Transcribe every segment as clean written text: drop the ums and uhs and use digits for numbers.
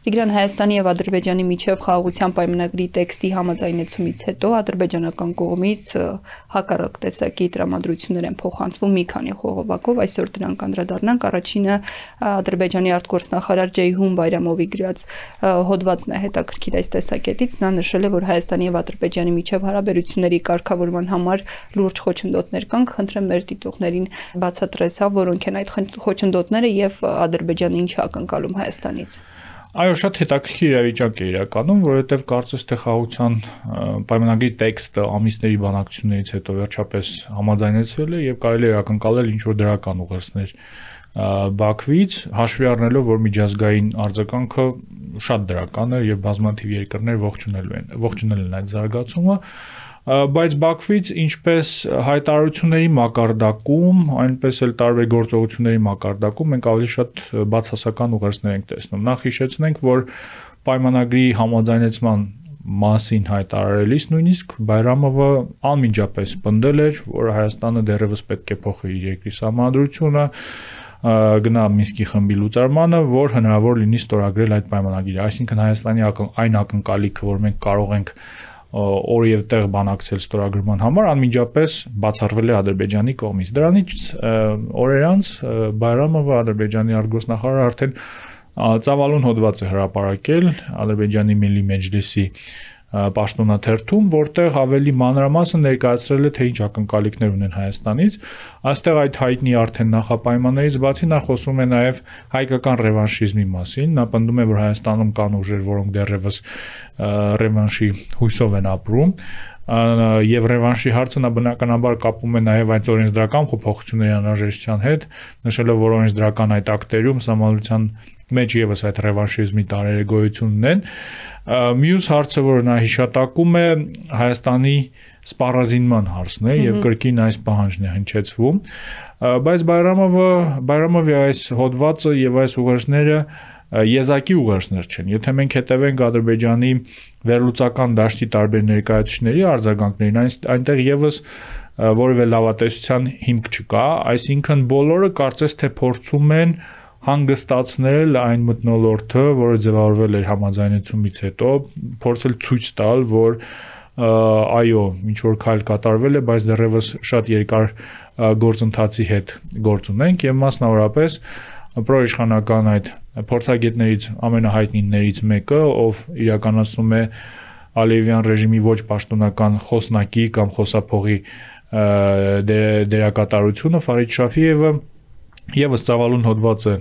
Տիգրան, Հայաստանի եւ Ադրբեջանի միջև խաղաղության պայմանագրի տեքստի համաձայնեցումից հետո ադրբեջանական կողմից հակառակ տեսակի տրամադրություններ են փոխանցվում մի քանի խողովակով, այսօր դրանք անդրադառնանք, առաջինը Ադրբեջանի արտգործնախարար Ջեյհուն Բայրամովի գրած հոդվածն է հետաքրքիր այս տեսակետից, նա նշել է, որ Հայաստանի եւ Ադրբեջանի միջև հարաբերությունների կարգավորման համար լուրջ խոչընդոտներ կան, խնդրեմ մեր դիտողներին բացատրես, որոնք են այդ խոչընդոտները եւ Ադրբեջանը ինչ ակնկալում Հայաստանից։ Այո, շատ հետաքրքիր իրավիճակ է իրականում, որովհետև կարծես թե խաղաղության պայմանագրի տեքստը ամիսների բանակցություններից հետո վերջապես համաձայնեցվել է եւ կարելի է ակնկալել ինչ որ դրական ուղերձներ Բաքվից, հաշվի առնելով, որ միջազգային արձագանքը շատ դրական է եւ բազմաթիվ երկրներ ողջունել են այդ զարգացումը, բայց Բաքվից ինչպես հայտարարությունների մակարդակում, այնպես էլ տարբեր գործողությունների մակարդակում մենք ավելի շատ բացասական ուղերձներ ենք տեսնում։ Նախ հիշեցնենք, որ պայմանագրի համաձայնեցման մասին հայտարարելիս նույնիսկ Բայրամովը անմիջապես պնդել էր, որ Հայաստանը դեռևս պետք է փոխի իր երկրի սահմանադրությունը, գնա Մինսկի խմբի լուծարմանը, որ հնարավոր լինի ստորագրել այդ պայմանագիրը, այսինքն Հայաստանի այն ակնկալիքը, որ մենք կարող ենք օր եւ տեղ բանակցել ստորագրման համար անմիջապես բացառվել է Ադրբեջանի կողմից։ Դրանից օրեր անց Բայրամովը Ադրբեջանի արտգործնախարարը արդեն ծավալուն հոդված է հրապարակել Ադրբեջանի Միլլի Մեջլիսի պաշտոնաթերթում, որտեղ ավելի մանրամասն ներկայացրել է, թե ինչ ակնկալիքներ ունեն Հայաստանից։ Այստեղ այդ հայտնի արդեն նախապայմաններից բացի նա խոսում է նաև հայկական ռևանշիզմի մասին, նա պնդում է, որ Հայաստանում կան ուժեր, որոնք դեռևս ռևանշի հույսով են ապրում, եւ ռևանշի հարցը նա բնականաբար կապում է նաև այդ օրենսդրական փոփոխությունների անհրաժեշտության հետ, նշելով, որ օրենսդրական այդ ակտերում սահմանության մեջ եւս այդ ռևանշիզմի տարերը գոյություն ունեն։ Մյուս հարցը, որ նա հիշատակում է, Հայաստանի սպառազինման հարցն է եւ կրկին այս պահանջն է հնչեցվում, բայց Բայրամովի այս հոդվածը եւ այս ուղերձները եզակի ուղերձներ չեն։ Եթե մենք հետևենք Ադրբեջանի վերլուծական դաշտի տարբեր ներկայացուցիչների արձագանքներին, այնտեղ եւս որևէ լավատեսության հիմք չկա, այսինքն բոլորը կարծես թե փորձում են հանգստացնել այն մթնոլորտը, որը ձևավորվել էր համաձայնեցումից հետո, փորձել ցույց տալ, որ այո, ինչ որ քայլ կատարվել է, բայց դեռևս շատ երկար գործընթացի հետ գործ ունենք եւ մասնավորապես պրոիշխանական այդ փորձագետներից ամենահայտնիներից մեկը, ով իրականացնում է Ալիևյան ռեժիմի ոչ պաշտոնական խոսնակի կամ խոսափողի դերակատարությունը, Ֆարիդ Շաֆիևը եւս ծավալուն հոդված է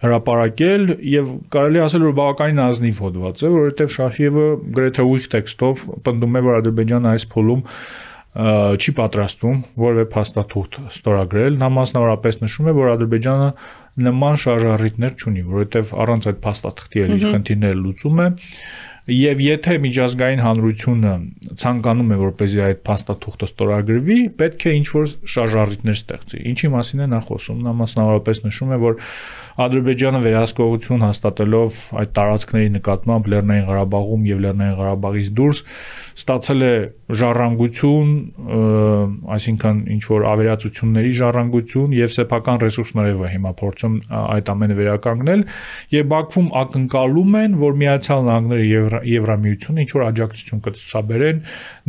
հրապարակել եւ կարելի ասել, որ բավականին ազնիվ հոդված է, որովհետեւ Շաֆիևը գրեթե ուղիղ տեքստով պնդում է, որ Ադրբեջանը այս փուլում չի պատրաստվում որևէ փաստաթուղթ ստորագրել։ Նա մասնավորապես նշում է, որ Ադրբեջանը նման շարժառիթներ չունի, որովհետեւ առանց այդ փաստաթղթի էլ իր խնդիրները լուծում է։ Եվ եթե միջազգային հանրությունը ցանկանում է, որպեսզի այդ փաստաթուղթը ստորագրվի, պետք է ինչ-որ շարժառիթներ ստեղծի։ Ինչի մասին է նա խոսում։ Նա մասնավորապես նշում է, որ Ադրբեջանը վերահսկողություն հաստատելով այդ տարածքների նկատմամբ Լեռնային Ղարաբաղում եւ Լեռնային Ղարաբաղից դուրս ստացել է ժառանգություն, այսինքն ինչ-որ ավերածությունների ժառանգություն եւ սեփական ռեսուրսներով է հիմա փորձում այդ ամենը վերականգնել եւ Բաքվում ակնկալում են, որ Միացյալ Նահանգները եւ Եվրամիությունը ինչ-որ աջակցություն կցուցաբերեն,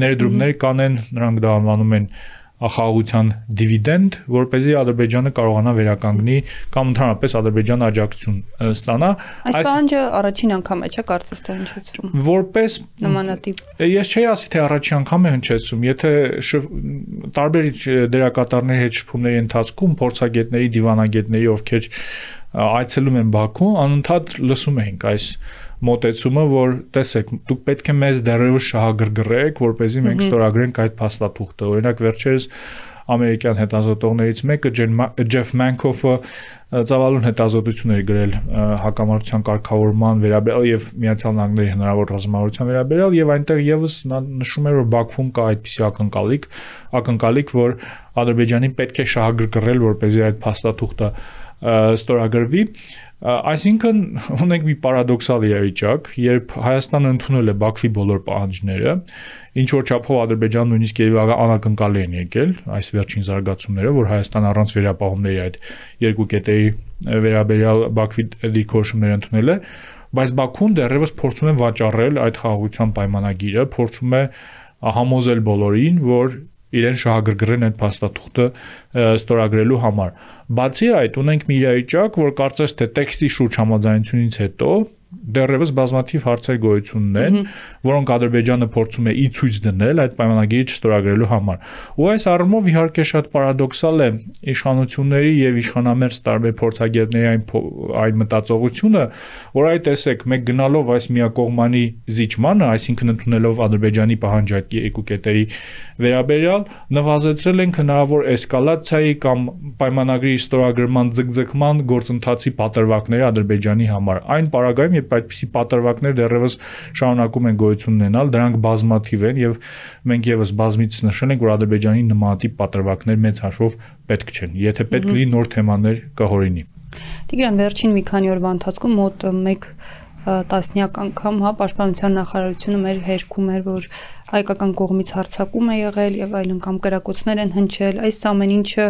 ներդրումներ կանեն, նրանք դա անվանում են խաղաղության դիվիդենդ, որպեսզի Ադրբեջանը կարողանա վերականգնի կամ ընդհանրապես Ադրբեջանը աջակցություն ստանա։ Այս պահանջը առաջին անգամ է, չէ՞, կարծես թե հնչեցրում։ Որպես նմանատիպ։ Ես չէի ասի, թե առաջին անգամ է հնչեցում, եթե տարբեր դերակատարների հետ շփումների ընթացքում փորձագետների, դիվանագետների, ովքեր այցելում են Բաքու, անընդհատ լսում ենք այս մոտեցումը, որ տեսեք, դուք պետք է մեզ դեռևս շահագրգռեք, որպեսզի մենք ստորագրենք այդ փաստաթուղթը։ Օրինակ վերջերս ամերիկյան հետազոտողներից մեկը Ջեֆ Մանկոֆը ծավալուն հետազոտություն էր գրել հակամարտության կարգավորման վերաբերյալ եւ Միացյալ Նահանգների հնարավոր ռազմավարության վերաբերյալ եւ այնտեղ եւս նա նշում էր, որ Բաքվում կա այդպիսի ակնկալիք, որ Ադրբեջանին պետք է շահագրգռել, որպեսզի այդ փաստաթուղթը ստորագրվի։ Այսինքն ունենք մի պարադոքսալ իրավիճակ, երբ Հայաստանը ընդունել է Բաքվի բոլոր պահանջները, ինչ որ չափով Ադրբեջանը նույնիսկ երևի անակնկալի են եկել այս վերջին զարգացումները, որ Հայաստանը առանց վերապահումների այդ երկու կետերի վերաբերյալ Բաքվի դիրքորոշումներ ընդունել է, բայց Բաքուն դեռևս փորձում է վաճառել այդ խաղաղության պայմանագիրը, փորձում է համոզել բոլորին, որ իրեն շահագրգռեն այդ փաստաթուղթը ստորագրելու համար։ Բացի այդ, ունենք մի իրավիճակ, որ կարծես թե տեքստի շուրջ համաձայնությունից հետո դեռևս բազմաթիվ հարցեր գոյություն ունեն, որոնք Ադրբեջանը փորձում է ի ցույց դնել այդ պայմանագիրը չստորագրելու համար։ Ու այս առումով իհարկե շատ պարադոքսալ է իշխանությունների եւ իշխանամերձ տարբեր փորձագետների այն մտածողությունը, որ այ տեսեք, մենք գնալով այս միակողմանի զիջմանը, այսինքն ընդունելով Ադրբեջանի պահանջարկի երկու կետերի վերաբերյալ, նվազեցրել ենք հնարավոր էսկալացիայի կամ պայմանագրի ստորագրման ձգձգման գործընթացի պատրվակները Ադրբեջանի համար։ Այն պարագայում երբ այդպիսի պատրվակներ դեռևս շարունակում են գոյություն ունենալ, դրանք բազմաթիվ են եւ մենք եւս բազմիցս նշել ենք, որ Ադրբեջանի նմանատիպ պատրվակներ մեծ հաշվով պետք չեն, եթե պետք լինի նոր թեմաներ կհորինի։ Տիգրան, վերջին մի քանի օրվա ընթացքում մոտ 1 տասնյակ անգամ պաշտպանության նախարարությունը մեր հերքում էր, որ հայկական կողմից հարձակում է եղել եւ այլն կամ կրակոցներ են հնչել, այս ամեն ինչը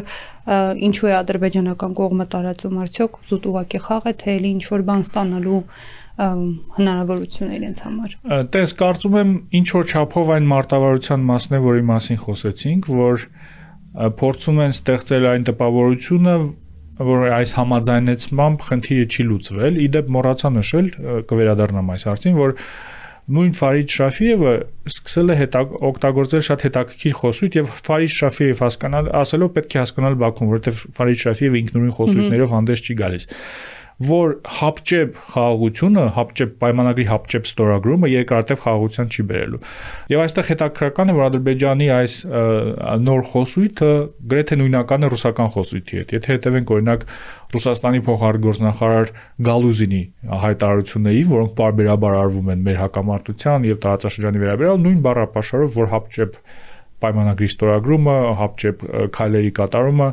ինչու է ադրբեջանական կողմը տարածում, արդյոք զուտ ուղակի խաղ է, թե էլի ինչ որ բան ստանալու հնարավորություն է իրենց համար։ Տես, կարծում եմ ինչ որ չափով այն մարտավարության մասն է, որի մասին խոսեցինք, որ փորձում են ստեղծել այն տպավորությունը, որ այս համաձայնեցմամբ խնդիրը չի լուծվել, իդեպ մոռացա նշել, կվերադառնամ այս հարցին, որ նույն Ֆարիդ Շաֆիևը սկսել է օգտագործել շատ հետաքրքիր խոսույթ եւ Ֆարիդ Շաֆիև ասելով պետք է հասկանալ Բաքուն, որովհետեւ Ֆարիդ Շաֆիևը ինքնուրույն խոսույթներով հանդես չի գալիս, որ հապճեպ խաղաղությունը, պայմանագրի հապճեպ ստորագրումը երկարատև խաղաղության չի բերելու։ Եվ այստեղ հետաքրքրական է, որ Ադրբեջանի այս նոր խոսույթը գրեթե նույնական է ռուսական խոսույթի հետ։ Եթե հետևենք օրինակ Ռուսաստանի փոխարտգործնախարար Գալուզինի հայտարարությունների, որոնք պարբերաբար արվում են մեր հակամարտության եւ տարածաշրջանի վերաբերյալ, նույն բառապաշարով, որ հապճեպ պայմանագրի ստորագրումը, հապճեպ քայլերի կատարումը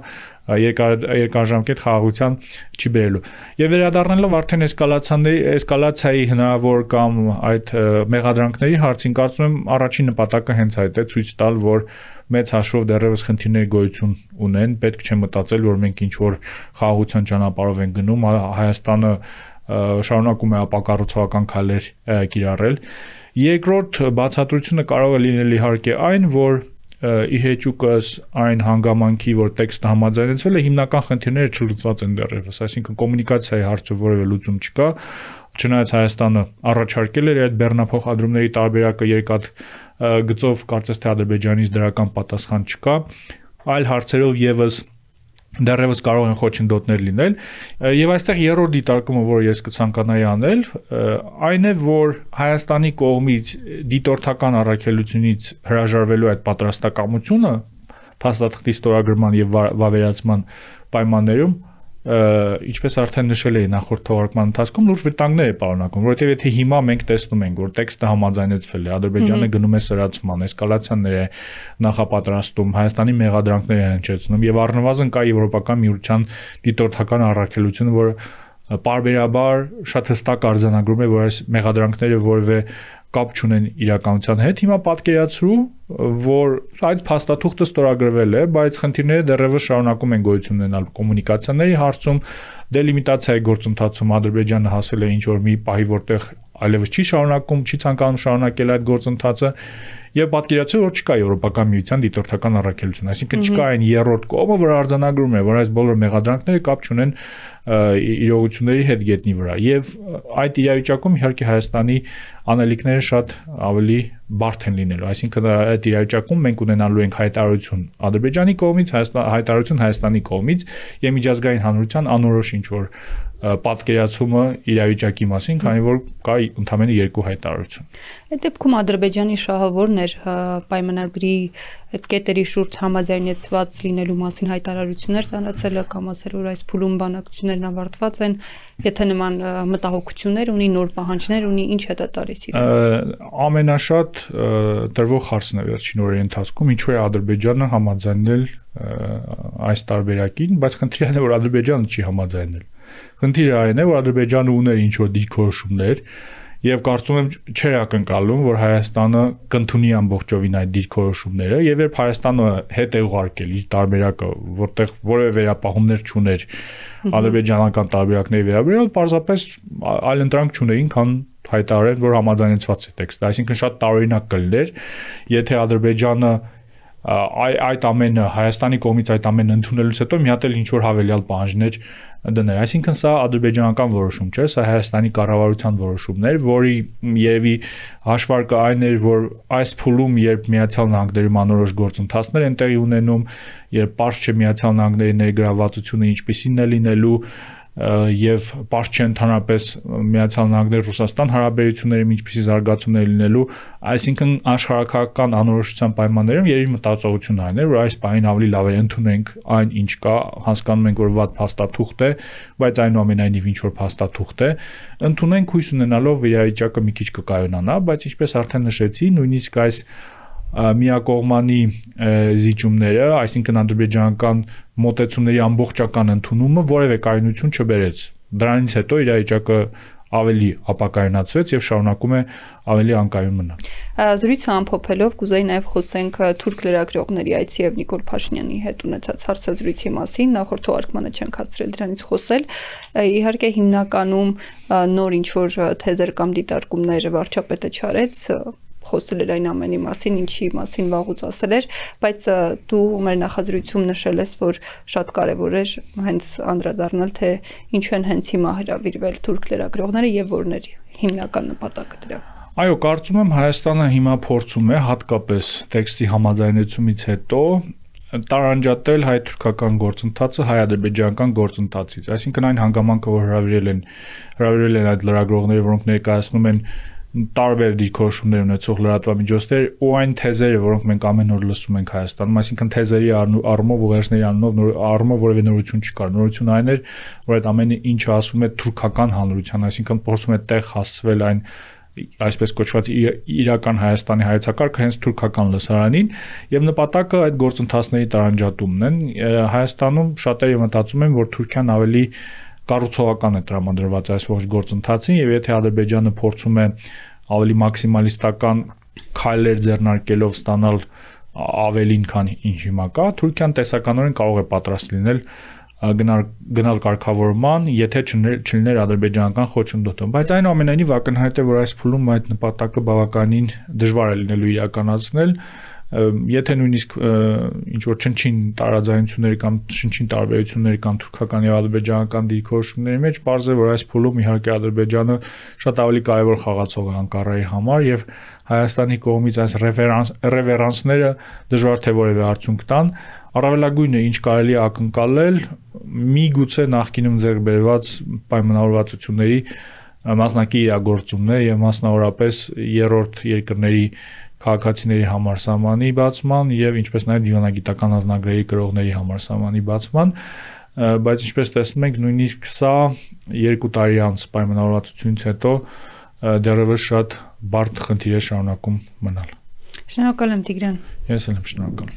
երկարաժամկետ խաղաղության չի բերելու։ Եվ վերադառնալով արդեն էսկալացիայի հնարավոր կամ այդ մեղադրանքների հարցին, կարծում եմ առաջին նպատակը հենց այդ է, ցույց տալ, որ մեծ հաշվով դեռևս խնդիրներ գոյություն ունեն, պետք չէ մտածել, որ մենք ինչ որ խաղաղության ճանապարհով ենք գնում, Հայաստանը շարունակում է ապակառուցողական քայլեր կիրառել։ Երկրորդ բացատրությունը կարող է լինել իհարկե այն, որ ի հեճուկս այն հանգամանքի, որ տեքստը համաձայնեցվել է, հիմնական խնդիրները չլուծված են դեռևս, այսինքն կոմունիկացիայի հարցը որևէ լուծում չկա, չնայած Հայաստանը առաջարկել էր այդ բեռնափոխադրումների տարբերակը երկաթ գծով, կարծես թե Ադրբեջանից դրական պատասխան չկա, այլ հարցերով եւս դեռևս կարող են խոչընդոտներ լինել, եւ այստեղ երրորդ դիտարկումը, որը ես կցանկանայի անել, այն է, որ Հայաստանի կողմից դիտորդական առաքելությունից հրաժարվելու այդ պատրաստակամությունը փաստաթղթի ստորագրման եւ վավերացման պայմաններում, ինչպես արդեն նշել էի նախորդ թողարկման ընթացքում, լուրջ վտանգներ է պարունակում, որովհետեւ եթե հիմա մենք տեսնում ենք, որ տեքստը համաձայնեցվել է, Ադրբեջանը գնում է սրացման, էսկալացիաներ է նախապատրաստում, Հայաստանի մեղադրանքներ է հնչեցնում եւ առնվազն կա Եվրոպական միության դիտորդական առաքելությունը, որը պարբերաբար շատ հստակ արձանագրում է, որ այս մեղադրանքները որևէ կապ չունեն իրականության հետ, հիմա պատկերացրու, որ այդ փաստաթուղթը ստորագրվել է, բայց խնդիրները դեռևս շարունակում են գոյություն ունենալ կոմունիկացիաների հարցում, դելիմիտացիայի գործընթացում Ադրբեջանը հասել է ինչ որ մի պահի, որտեղ այլևս չի շարունակում, չի ցանկանում շարունակել այդ գործընթացը եւ պատկերացրու, որ չկա Եվրոպական միության դիտորդական առաքելություն, այսինքն չկա այն երրորդ կողմը, որ արձանագրում է, որ այս բոլոր մեղադրանքները կապ չունեն իրողությունների հետ գետնի վրա եւ այդ իրավիճակում իհարկե Հայաստանի անելիքները շատ ավելի բարդ են լինելու, այսինքն այդ իրավիճակում մենք ունենալու ենք հայտարարություն Ադրբեջանի կողմից, հայտարարություն Հայաստանի կողմից եւ միջազգային հանրության անորոշ ինչ որ պատկերացումը իրավիճակի մասին, քանի որ կա ընդամենը երկու հայտարարություն։ Այդ դեպքում Ադրբեջանի շահավորն էր պայմանագրի այդ կետերի շուրջ համաձայնեցված լինելու մասին հայտարարություններ տարածել կամ ասել, որ այս փուլում բանակցություններն ավարտված են, եթե նման մտահոգություններ ունի, նոր պահանջներ ունի, ինչ է դա տալիս իրեն։ Ամենաշատ տրվող հարցն է վերջին օրերի ընթացքում, ինչու է Ադրբեջանը համաձայնել այս տարբերակին, բայց խնդիրը այն է, որ Ադրբեջանը չի համաձայնել։ Խնդիրը այն է, որ Ադրբեջանը ուներ ինչ որ դիրքորոշումներ Եվ կարծում եմ չէր ակնկալում, որ Հայաստանը կընդունի ամբողջովին այդ դիրքորոշումները, եւ երբ Հայաստանը հետ է ուղարկել իր տարբերակը, որտեղ որևէ վերապահումներ չուներ ադրբեջանական տարբերակների վերաբերյալ, պարզապես այլընտրանք չունեին, քան հայտարարել, որ համաձայնեցված է տեքստը, այսինքն շատ տարօրինակ կլիներ, եթե Ադրբեջանը այդ ամենը Հայաստանի կողմից այդ ամենը ընդունելուց հետո մի հատ էլ ինչ որ հավելյալ պահանջներ դներ, այսինքն սա ադրբեջանական որոշում չէ, սա Հայաստանի կառավարության որոշումն էր, որի երևի հաշվարկը այն էր, որ այս փուլում, երբ Միացյալ Նահանգներում անորոշ գործընթացներ են տեղի ունենում, երբ պարզ չէ Միացյալ Նահանգների ներգրավվածությունը ինչպիսին է լինելու, եւ պարզ չէ ընդհանրապես Միացյալ Նահանգներ Ռուսաստան հարաբերություններում ինչպիսի զարգացումներ լինելու, այսինքն աշխարհակական անորոշության պայմաններում երևի մտածողությունը այն էր, որ այս բանին ավելի լավ է ընդունենք այն ինչ կա, հասկանում ենք, որ վատ փաստաթուղթ է, բայց այնուամենայնիվ ինչ որ փաստաթուղթ է, ընդունենք հույս ունենալով իրավիճակը մի քիչ կկայունանա, բայց ինչպես արդեն նշեցի, նույնիսկ այս միակողմանի զիջումները, այսինքն ադրբեջանական մոտեցումների ամբողջական ընդունումը որևէ կայունություն չբերեց։ Դրանից հետո իրավիճակը ավելի ապակայունացվեց եւ շարունակում է ավելի անկայուն մնալ։ Զրույցը ամփոփելով կուզեի նաեւ խոսենք թուրք լրագրողների այցի եւ Նիկոլ Փաշինյանի հետ ունեցած հարցազրույցի մասին, նախորդ թողարկմանը չենք հասցրել դրանից խոսել։ Իհարկե հիմնականում նոր ինչ որ թեզեր կամ դիտարկումներ վարչապետը չարեց, խոսել էր այն ամենի մասին, ինչի մասին վաղուց ասել էր, բայց դու մեր նախազրույցում նշել ես, որ շատ կարևոր էր հենց անդրադառնալ, թե ինչու են հենց հիմա հրավիրվել թուրք լրագրողները եւ որն էր հիմնական նպատակը դրա։ Այո, կարծում եմ Հայաստանը հիմա փորձում է հատկապես տեքստի համաձայնեցումից հետո տարանջատել հայ-թուրքական գործընթացը հայ-ադրբեջանական գործընթացից, այսինքն այն հանգամանքը, որ հրավիրել են այդ լրագրողները, որոնք ներկայացնում են տարբեր դիրքորոշումներ ունեցող լրատվամիջոցներ ու այն թեզերը, որոնք մենք ամեն օր լսում ենք Հայաստանում, այսինքն թեզերի առումով ուղերձների առումով որևէ նորություն չկար։ Նորությունը այն էր, որ այդ ամենը ինչը ասում է թուրքական հանրության, այսինքն փորձում է տեղ հասցվել այն այսպես կոչված իրական Հայաստանի հայեցակարգը հենց թուրքական լսարանին եւ նպատակը այդ գործընթացների տարանջատումն են։ Հայաստանում շատերը մտածում են, որ Թուրքիան ավելի կառուցողական է տրամադրված այս ողջ գործընթացին եւ եթե Ադրբեջանը փորձում է ավելի մաքսիմալիստական քայլեր ձեռնարկելով ստանալ ավելին, քան ինչ հիմա կա, Թուրքիան տեսականորեն կարող է պատրաստ լինել գնալ կարգավորման, եթե չլիներ ադրբեջանական խոչընդոտում, բայց այնուամենայնիվ ակնհայտ է, որ այս փուլում այդ նպատակը բավականին դժվար է լինելու իրականացնել, եթե նույնիսկ ինչ որ չնչին տարաձայնություններ կամ չնչին տարբերություններ կան թուրքական եւ ադրբեջանական դիրքորոշումների մեջ, պարզ է, որ այս փուլում իհարկե Ադրբեջանը շատ ավելի կարեւոր խաղացող է Անկարայի համար եւ Հայաստանի կողմից այս ռևերանսները դժվար թե որևէ արդյունք տան։ Առավելագույնը ինչ կարելի է ակնկալել, միգուցե նախկինում ձեռք բերված պայմանավորվածությունների մասնակի իրագործումն է եւ մասնավորապես երրորդ երկրների քաղաքացիների համալսարանի բացման եւ ինչպես նաեւ դիվանագիտական անձնագրերի կրողների համալսարանի բացման, բայց ինչպես տեսնում ենք, նույնիսկ սա 2 տարի անց պայմանավորվածությունից հետո դեռևս շատ բարդ խնդիր է շարունակում մնալ։ Շնորհակալ եմ Տիգրան։ Ես էլ եմ շնորհակալ։